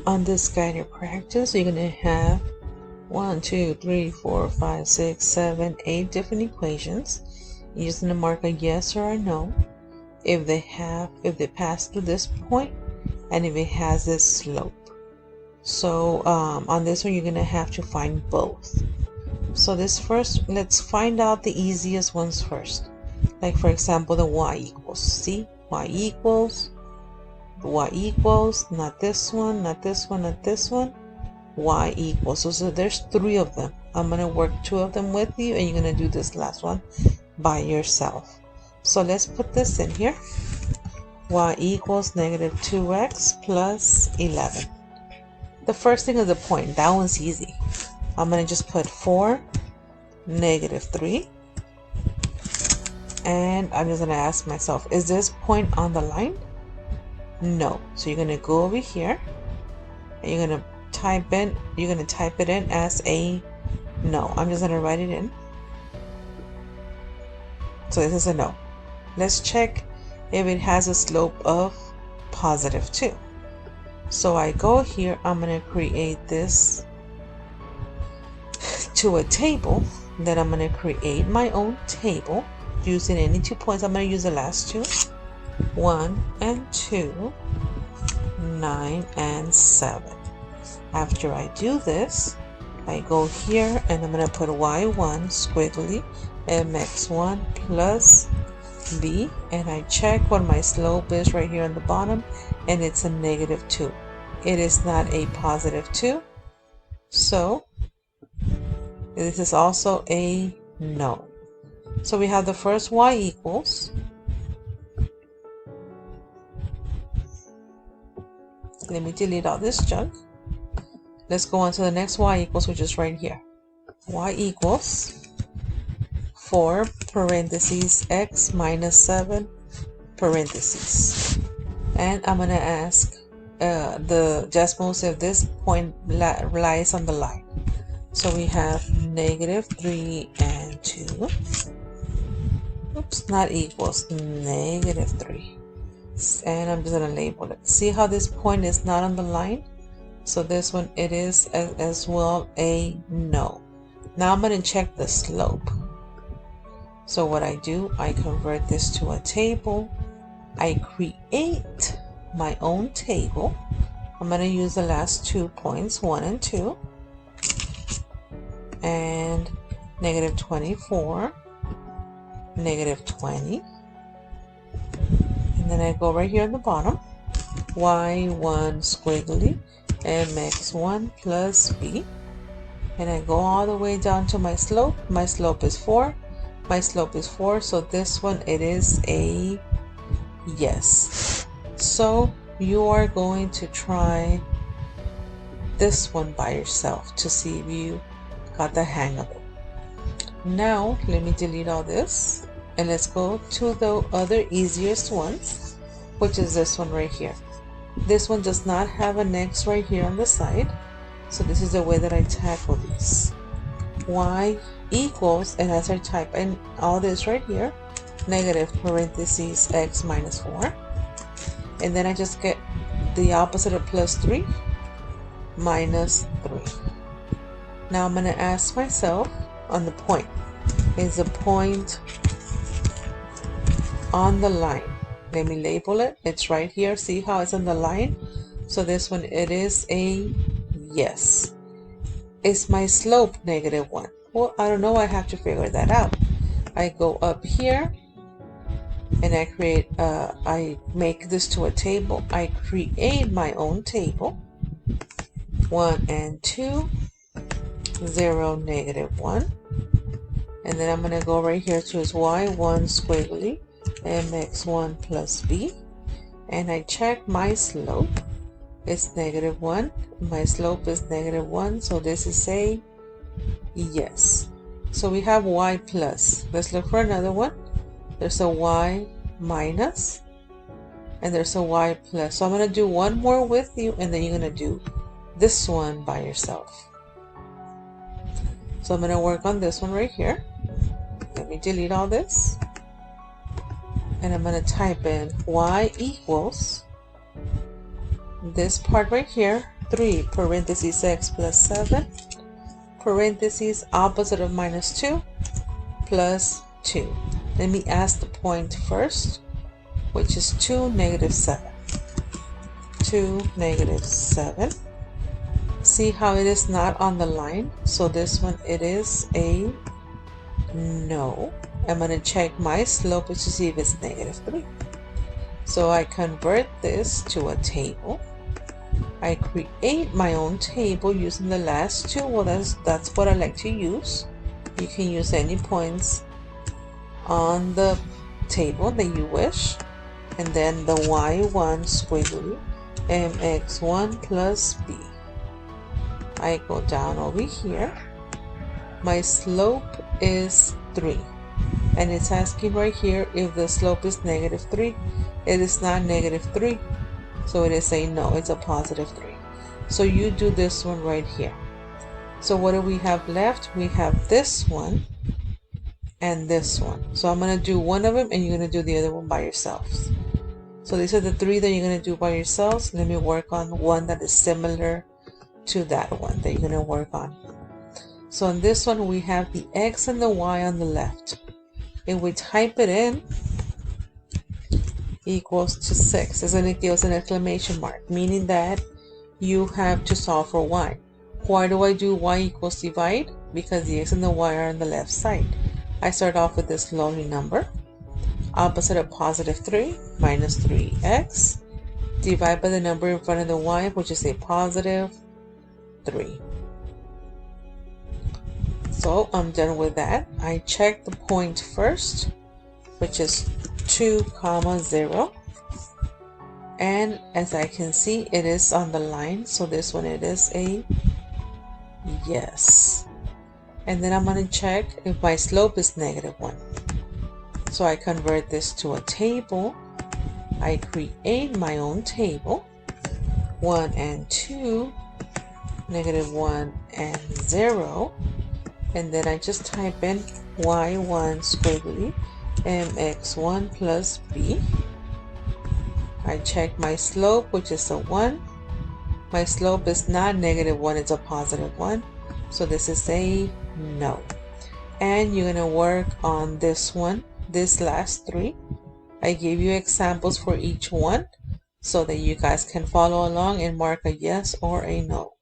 on this guided practice, you're going to have 1, 2, 3, 4, 5, 6, 7, 8 different equations. You're just going to mark a yes or a no if they pass through this point and if it has this slope. So on this one, you're going to have to find both. So let's find out the easiest ones first. Like for example, the y equals. See, y equals, not this one, not this one, not this one, y equals. So there's 3 of them. I'm going to work 2 of them with you, and you're going to do this last one by yourself. So let's put this in here. Y equals negative 2x plus 11. The first thing is the point. That one's easy. I'm going to just put 4, negative 3. And I'm just going to ask myself, is this point on the line? No. So you're going to go over here and you're going to type it in as a no. I'm just going to write it in. So this is a no. Let's check if it has a slope of positive 2. So I go here, I'm going to create this to a table. Then I'm going to create my own table using any 2 points. I'm going to use the last 2, 1 and 2, 9 and 7. After I do this, I go here and I'm going to put y1 squiggly mx1 plus b, and I check what my slope is right here on the bottom, and it's a negative 2. It is not a positive 2, so this is also a no. So we have the first y equals. Let me delete all this junk. Let's go on to the next y equals, which is right here. Y equals 4 parentheses x minus 7 parentheses. And I'm going to ask the decimals if this point lies on the line. So we have negative 3 and 2. Oops, not equals, negative 3. And I'm just going to label it. See how this point is not on the line? So this one, it is as well a no. Now I'm going to check the slope. So what I do, I convert this to a table. I create my own table. I'm going to use the last 2 points, 1 and 2. And negative 24, negative 20. And then I go right here at the bottom. Y1 squiggly mx1 plus b. And I go all the way down to my slope. My slope is 4. My slope is 4, so this one, it is a yes. So you are going to try this one by yourself to see if you got the hang of it. Now let me delete all this and let's go to the other easiest ones, which is this one right here. This one does not have an x right here on the side, so this is the way that I tackle these. Y equals, and as I type in all this right here, negative parentheses x minus 4, and then I just get the opposite of plus 3, minus 3. Now I'm going to ask myself on the point, is the point on the line? Let me label it. It's right here. See how it's on the line? So this one, it is a yes. Is my slope negative 1? Well, I don't know. I have to figure that out. I go up here and I create, I make this to a table. I create my own table. 1 and 2, 0, negative 1. And then I'm going to go right here to his y1 squiggly mx1 plus b. And I check my slope. It's negative 1. My slope is negative 1. So this is a yes. So we have y plus. Let's look for another one. There's a y minus. And there's a y plus. So I'm going to do one more with you. And then you're going to do this one by yourself. So I'm going to work on this one right here. Let me delete all this. And I'm going to type in y equals this part right here, 3 parentheses x plus 7 parentheses opposite of minus 2 plus 2. Let me ask the point first, which is 2, negative 7. 2, negative 7. See how it is not on the line? So this one, it is a no. I'm going to check my slope to see if it's negative 3. So I convert this to a table. I create my own table using the last two. Well, that's what I like to use. You can use any points on the table that you wish. And then the y1 squiggly, mx1 plus b. I go down over here. My slope is 3. And it's asking right here if the slope is negative 3. It is not negative 3. So it is a no, it's a positive 3. So you do this one right here. So what do we have left? We have this one and this one. So I'm going to do one of them and you're going to do the other one by yourselves. So these are the 3 that you're going to do by yourselves. Let me work on one that is similar to that one that you're going to work on. So in this one we have the x and the y on the left. If we type it in, equals to 6, it's going to give us an exclamation mark, meaning that you have to solve for y. Why do I do y equals divide? Because the x and the y are on the left side. I start off with this lonely number. Opposite of positive 3, minus 3x. Divide by the number in front of the y, which is a positive 3. So I'm done with that. I check the point first, which is 2, 0. And as I can see, it is on the line. So this one, it is a yes. And then I'm going to check if my slope is negative 1. So I convert this to a table. I create my own table. 1 and 2, negative 1 and 0. And then I just type in y1 squiggly, mx1 plus b. I check my slope, which is a 1. My slope is not negative 1, it's a positive 1. So this is a no. And you're going to work on this one, this last 3. I gave you examples for each one so that you guys can follow along and mark a yes or a no.